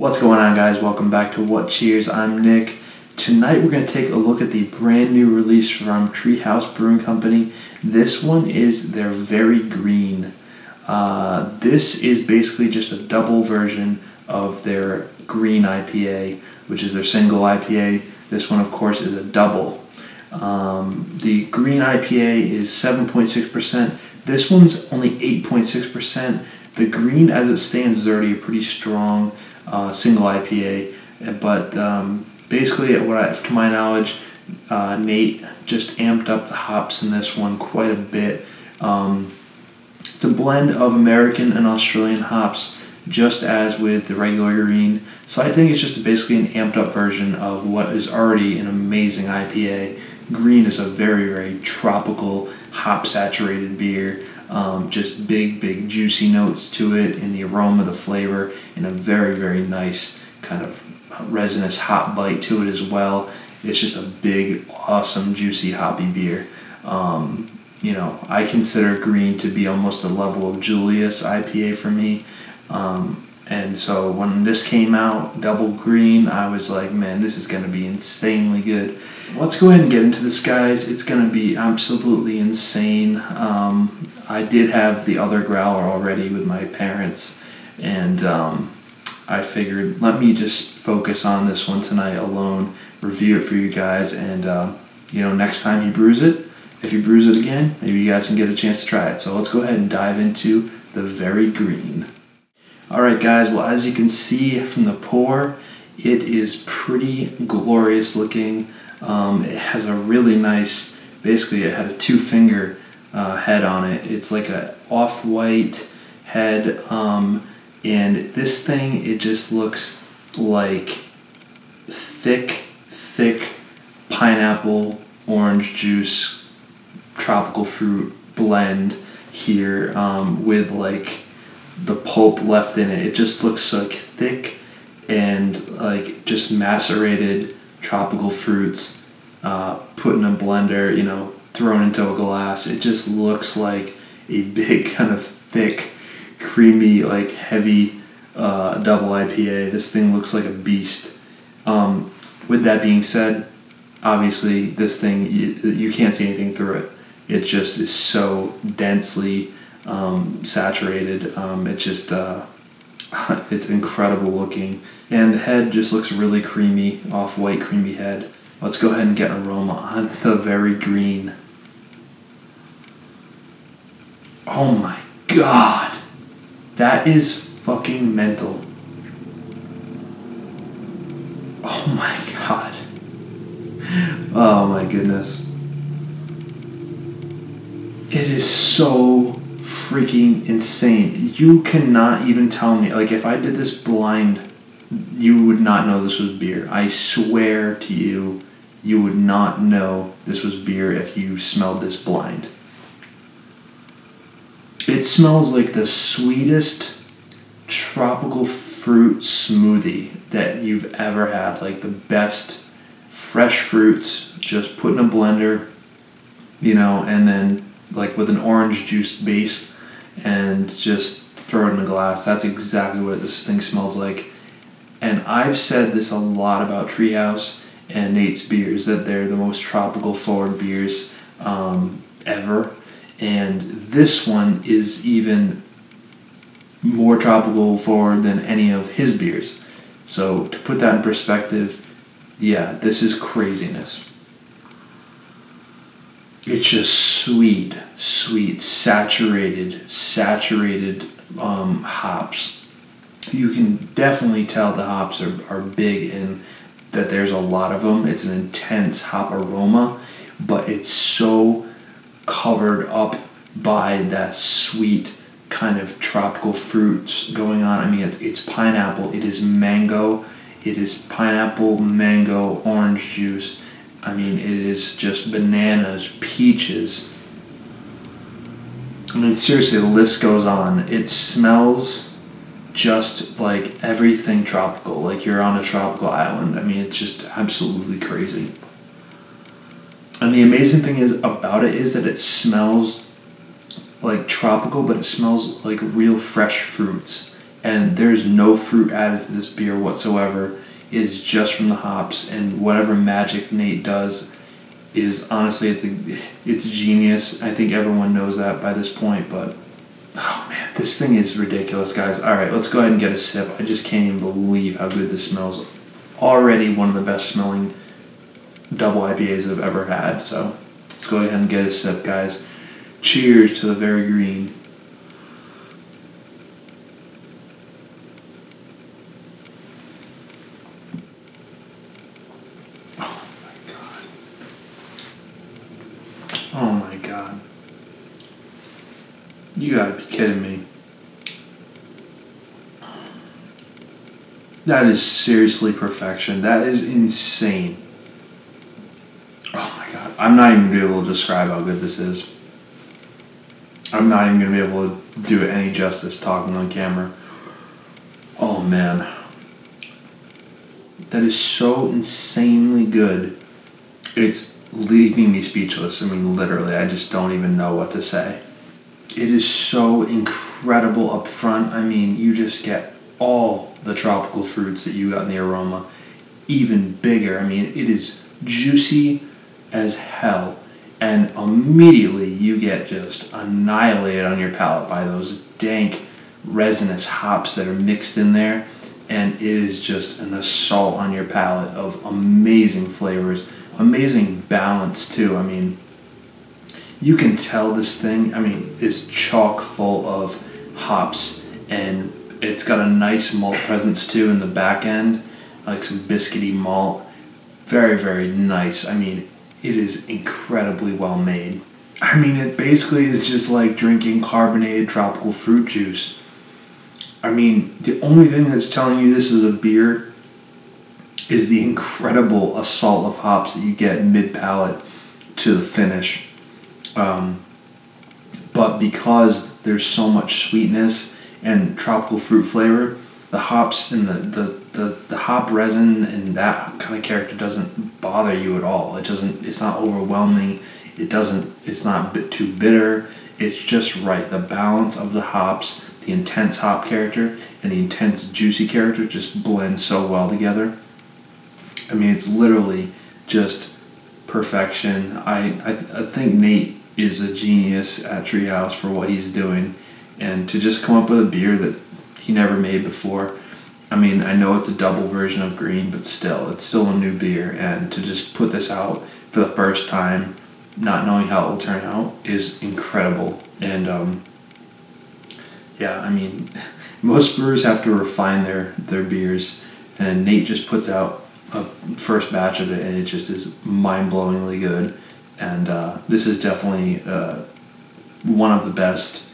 What's going on, guys? Welcome back to What Cheers. I'm Nick. Tonight we're going to take a look at the brand new release from Tree House Brewing Company. This one is their Very Green. This is basically just a double version of their Green IPA, which is their single IPA. This one, of course, is a double. The Green IPA is 7.6%. This one's only 8.6%. The Green, as it stands, is already a pretty strong single IPA, but basically, to my knowledge, Nate just amped up the hops in this one quite a bit. It's a blend of American and Australian hops, just as with the regular Green. So I think it's just basically an amped up version of what is already an amazing IPA. Green is a very, very tropical, hop saturated beer. Just big juicy notes to it in the aroma, the flavor, and a very, very nice kind of resinous hop bite to it as well. It's just a big, awesome, juicy, hoppy beer. I consider Green to be almost a level of Julius IPA for me. And so when this came out, Double Green, I was like, man, this is going to be insanely good. Let's go ahead and get into this, guys. It's going to be absolutely insane. I did have the other growler already with my parents, and I figured let me just focus on this one tonight alone, review it for you guys, and next time he brews it, if he brews it again, maybe you guys can get a chance to try it. So let's go ahead and dive into the Very Green. Alright, guys, well, as you can see from the pour, it is pretty glorious looking. It has a really nice, basically it had a 2-finger head on it. It's like a off-white head, and this thing, it just looks like thick pineapple, orange juice, tropical fruit blend here, with like the pulp left in it. It just looks like thick and like just macerated tropical fruits put in a blender, thrown into a glass. It just looks like a big kind of thick, creamy, like heavy double IPA. This thing looks like a beast. With that being said, obviously this thing, you can't see anything through it. It just is so densely saturated. It's incredible looking, and the head just looks really creamy, off-white creamy head. Let's go ahead and get an aroma on the Very Green. Oh my god, that is fucking mental. Oh my god. Oh my goodness. It is so freaking insane. You cannot even tell me, like, if I did this blind, you would not know this was beer. I swear to you, you would not know this was beer if you smelled this blind. It smells like the sweetest tropical fruit smoothie that you've ever had. Like the best fresh fruits, just put in a blender, and then like with an orange juice base, and just throw it in a glass. That's exactly what this thing smells like. And I've said this a lot about Treehouse and Nate's beers, that they're the most tropical forward beers ever. And this one is even more tropical forward than any of his beers. So to put that in perspective, yeah, this is craziness. It's just sweet, saturated hops. You can definitely tell the hops are big and that there's a lot of them. It's an intense hop aroma, but it's so covered up by that sweet kind of tropical fruits going on. I mean, it's pineapple, it is mango, it is pineapple, mango, orange juice. I mean, it is just bananas, peaches. I mean, seriously, the list goes on. It smells just like everything tropical, like you're on a tropical island. I mean, it's just absolutely crazy. And the amazing thing about it is that it smells like tropical, but it smells like real fresh fruits. and there's no fruit added to this beer whatsoever. It is just from the hops, and whatever magic Nate does is honestly, it's genius. I think everyone knows that by this point, but oh man, this thing is ridiculous, guys. All right, let's go ahead and get a sip. I just can't even believe how good this smells. Already one of the best smelling double IPAs I've ever had. So let's go ahead and get a sip, guys. Cheers to the very green. Oh my god. You gotta be kidding me. That is seriously perfection. That is insane. Oh my god. I'm not even gonna be able to describe how good this is. I'm not even gonna be able to do it any justice talking on camera. Oh man. That is so insanely good. It's leaving me speechless. I mean, literally, I just don't even know what to say. It is so incredible up front. I mean, you just get all the tropical fruits that you got in the aroma, even bigger. I mean, it is juicy as hell, and immediately you get just annihilated on your palate by those dank, resinous hops that are mixed in there, and it is just an assault on your palate of amazing flavors. Amazing balance too. I mean, you can tell this thing, I mean, is chock full of hops, and it's got a nice malt presence too in the back end, like some biscuity malt. Very, very nice. I mean, it is incredibly well made. I mean, it basically is just like drinking carbonated tropical fruit juice. I mean, the only thing that's telling you this is a beer is the incredible assault of hops that you get mid-palate to the finish. But because there's so much sweetness and tropical fruit flavor, the hops and the hop resin and that kind of character doesn't bother you at all. It's not overwhelming. It's not too bitter. It's just right. The balance of the hops, the intense hop character and the intense juicy character just blend so well together. I mean, it's literally just perfection. I think Nate is a genius at Tree House for what he's doing, and to just come up with a beer that he never made before. I mean, I know it's a double version of green, but still, it's still a new beer, and to just put this out for the first time, not knowing how it will turn out, is incredible. And yeah, I mean, most brewers have to refine their beers, and Nate just puts out a first batch of it, and it just is mind-blowingly good. And this is definitely one of the best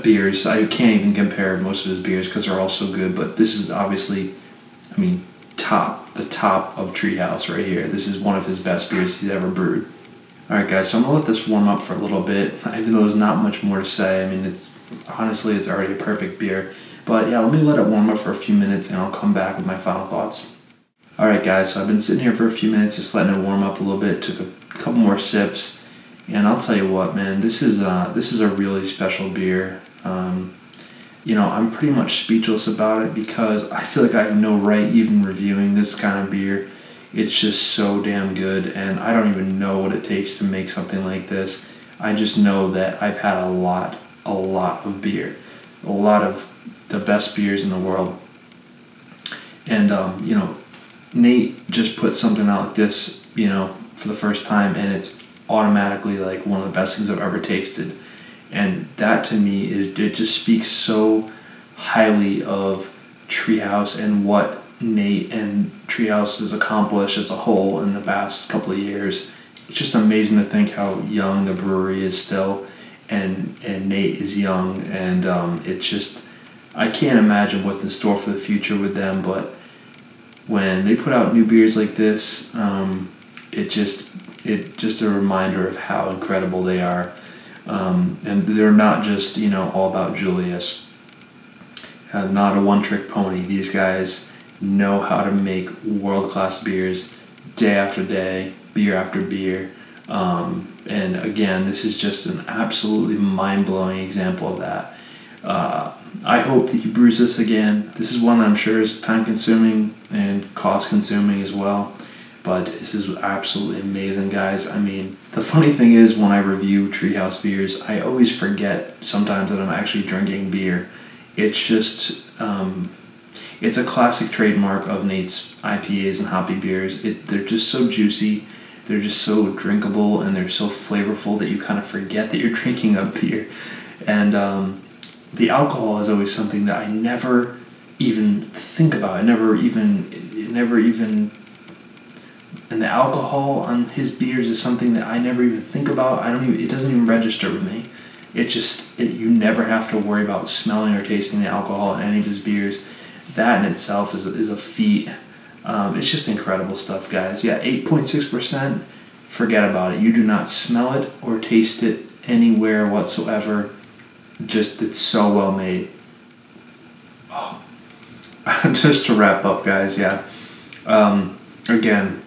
beers. I can't even compare most of his beers because they're all so good, but this is obviously, I mean, the top of Tree House right here. This is one of his best beers he's ever brewed. Alright guys, so I'm going to let this warm up for a little bit, even though there's not much more to say. I mean, honestly, it's already a perfect beer. But yeah, let me let it warm up for a few minutes, and I'll come back with my final thoughts. Alright guys, so I've been sitting here for a few minutes just letting it warm up a little bit, took a couple more sips, and I'll tell you what, man, this is a really special beer. You know, I'm pretty much speechless about it because I feel like I have no right even reviewing this kind of beer. It's just so damn good, and I don't even know what it takes to make something like this. I just know that I've had a lot of beer, a lot of the best beers in the world, and you know, Nate just put something out like this, you know, for the first time, and it's automatically like one of the best things I've ever tasted. And that to me it just speaks so highly of Tree House and what Nate and Tree House has accomplished as a whole in the past couple of years. It's just amazing to think how young the brewery is still, and Nate is young, and it's just, I can't imagine what's in store for the future with them. But when they put out new beers like this, it's just a reminder of how incredible they are. And they're not just, you know, all about Julius. Not a one-trick pony. These guys know how to make world-class beers day after day, beer after beer. And again, this is just an absolutely mind-blowing example of that. I hope that he brews this again. This is one I'm sure is time consuming and cost consuming as well. But this is absolutely amazing, guys. I mean, the funny thing is when I review Treehouse beers, I always forget sometimes that I'm actually drinking beer. It's just, it's a classic trademark of Nate's IPAs and hoppy beers. They're just so juicy, they're just so drinkable, and they're so flavorful that you kind of forget that you're drinking a beer. And the alcohol is always something that I never even think about. And the alcohol on his beers is something that I never even think about. It doesn't even register with me. You never have to worry about smelling or tasting the alcohol in any of his beers. That in itself is a feat. It's just incredible stuff, guys. Yeah, 8.6%, forget about it. You do not smell it or taste it anywhere whatsoever. Just, it's so well made. Oh. Just to wrap up, guys, yeah. Again,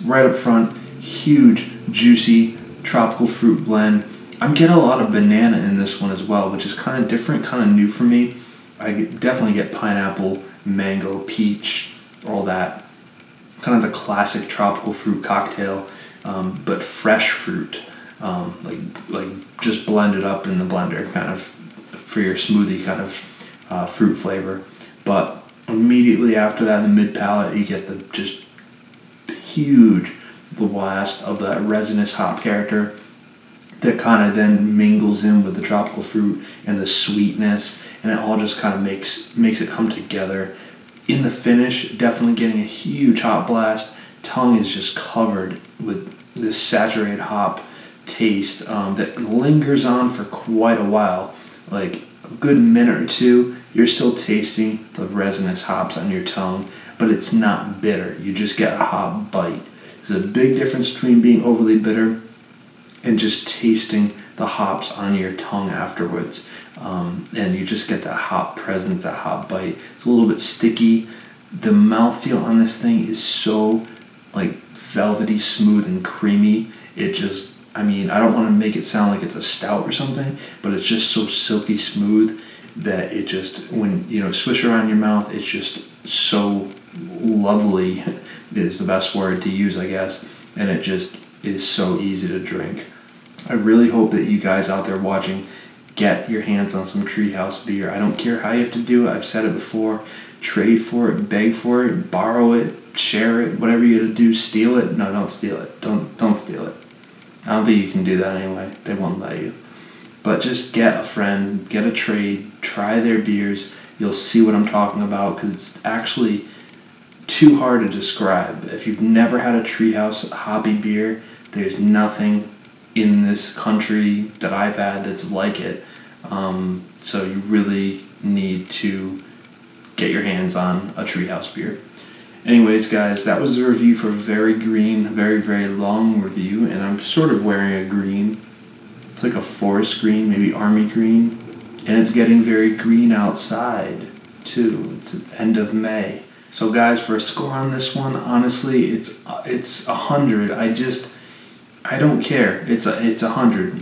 right up front, huge, juicy, tropical fruit blend. I'm getting a lot of banana in this one as well, which is kind of different, kind of new for me. I definitely get pineapple, mango, peach, all that. Kind of the classic tropical fruit cocktail, but fresh fruit. Like just blended up in the blender, kind of for your smoothie kind of fruit flavor. But immediately after that, in the mid palate, you get the just huge blast of that resinous hop character that kind of then mingles in with the tropical fruit and the sweetness, and it all just kind of makes it come together. In the finish, definitely getting a huge hop blast. Tongue is just covered with this saturated hop taste that lingers on for quite a while. Like a good minute or two, you're still tasting the resinous hops on your tongue, but it's not bitter. You just get a hop bite. There's a big difference between being overly bitter and just tasting the hops on your tongue afterwards. And you just get that hop presence, that hop bite. It's a little bit sticky. The mouthfeel on this thing is so like velvety, smooth, and creamy. It just, I mean, I don't want to make it sound like it's a stout or something, but it's just so silky smooth that it just, when, you know, swish around your mouth, it's just so lovely is the best word to use, I guess. And it just is so easy to drink. I really hope that you guys out there watching get your hands on some Treehouse beer. I don't care how you have to do it. I've said it before. Trade for it, beg for it, borrow it, share it, whatever you gotta do. Steal it. No, don't steal it. Don't steal it. I don't think you can do that anyway. They won't let you. But just get a friend, get a trade, try their beers. You'll see what I'm talking about, because it's actually too hard to describe. If you've never had a Treehouse hoppy beer, there's nothing in this country that I've had that's like it. So you really need to get your hands on a Treehouse beer. Anyways, guys, that was the review for Very Green, very, very long review, and I'm sort of wearing a green. It's like a forest green, maybe army green, and it's getting very green outside, too. It's the end of May. So, guys, for a score on this one, honestly, it's 100. I don't care. It's 100.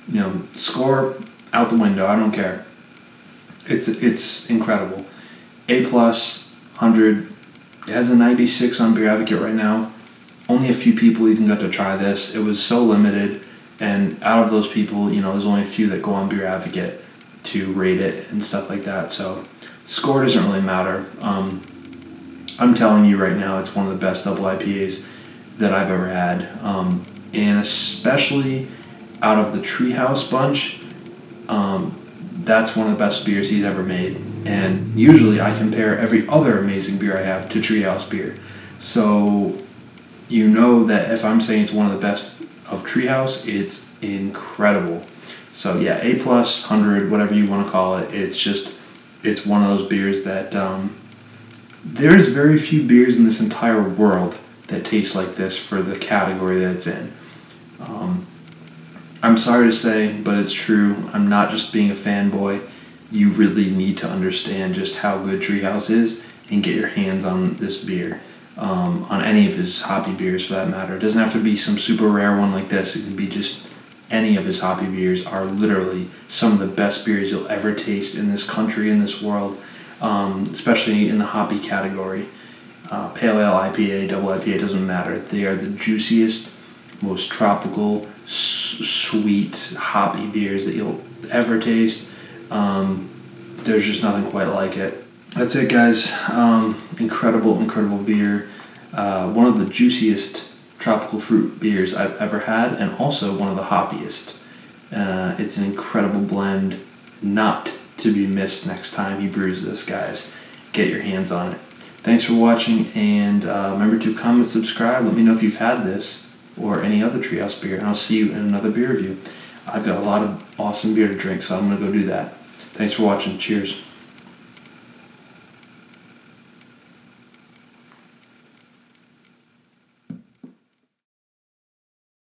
You know, score out the window. I don't care. It's incredible. A+, 100. It has a 96 on Beer Advocate right now. Only a few people even got to try this. It was so limited, and out of those people, you know, there's only a few that go on Beer Advocate to rate it and stuff like that. So score doesn't really matter. I'm telling you right now, it's one of the best double IPAs that I've ever had. And especially out of the Treehouse bunch, that's one of the best beers he's ever made. And usually I compare every other amazing beer I have to Treehouse beer. So you know that if I'm saying it's one of the best of Treehouse, it's incredible. So yeah, A+, 100, whatever you want to call it. It's one of those beers that there's very few beers in this entire world that taste like this for the category that it's in. I'm sorry to say, but it's true. I'm not just being a fanboy. You really need to understand just how good Treehouse is and get your hands on this beer. On any of his hoppy beers for that matter. It doesn't have to be some super rare one like this. It can be just any of his hoppy beers are literally some of the best beers you'll ever taste in this country, in this world, especially in the hoppy category. Pale Ale, IPA, double IPA, doesn't matter. They are the juiciest, most tropical, sweet, hoppy beers that you'll ever taste. There's just nothing quite like it. That's it, guys. Incredible, incredible beer. One of the juiciest tropical fruit beers I've ever had, and also one of the hoppiest. It's an incredible blend, not to be missed next time he brews this, guys. Get your hands on it. Thanks for watching, and remember to comment, subscribe. Let me know if you've had this or any other Treehouse beer, and I'll see you in another beer review. I've got a lot of awesome beer to drink, so I'm going to go do that. Thanks for watching. Cheers.